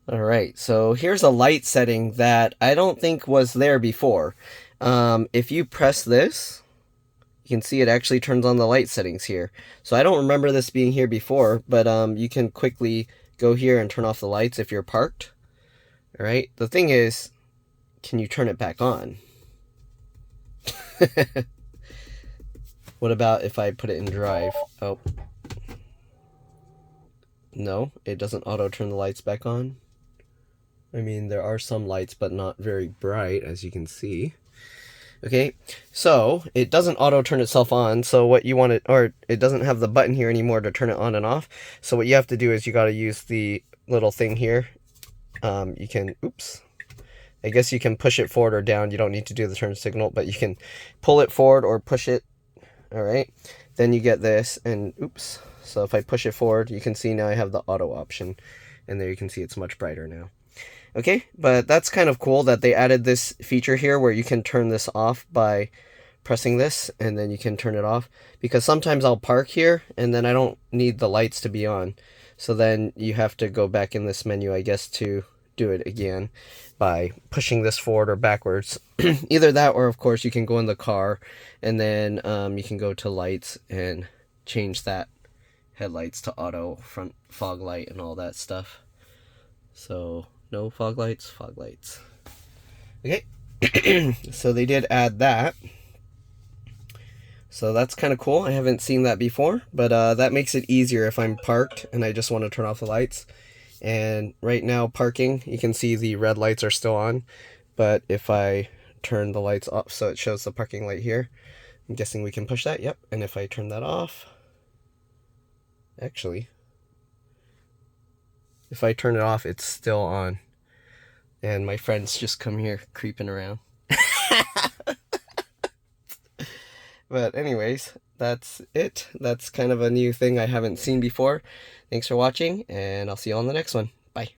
Alright, so here's a light setting that I don't think was there before. If you press this, you can see it actually turns on the light settings here. So I don't remember this being here before, but you can quickly go here and turn off the lights if you're parked. Alright, the thing is, can you turn it back on? What about if I put it in drive? Oh. No, it doesn't auto turn the lights back on. I mean, there are some lights, but not very bright, as you can see. Okay, so it doesn't auto turn itself on. So what you want to, or it doesn't have the button here anymore to turn it on and off. So what you have to do is you got to use the little thing here. You can, oops. I guess you can push it forward or down. You don't need to do the turn signal, but you can pull it forward or push it. All right, then you get this, and oops. So if I push it forward, you can see now I have the auto option, and there you can see it's much brighter now. Okay, but that's kind of cool that they added this feature here where you can turn this off by pressing this, and then you can turn it off, because sometimes I'll park here and then I don't need the lights to be on. So then you have to go back in this menu, I guess, to do it again by pushing this forward or backwards. Either that, or of course you can go in the car and then you can go to lights and change that headlights to auto, front fog light, and all that stuff. So no fog lights, fog lights. Okay, so they did add that. So that's kind of cool. I haven't seen that before, but that makes it easier if I'm parked and I just want to turn off the lights. And right now parking, you can see the red lights are still on, but if I turn the lights off, so it shows the parking light here, I'm guessing we can push that. Yep. And if I turn that off, actually, if I turn it off, it's still on. And my friends just come here creeping around. But anyways, that's it. That's kind of a new thing I haven't seen before. Thanks for watching, and I'll see you on the next one.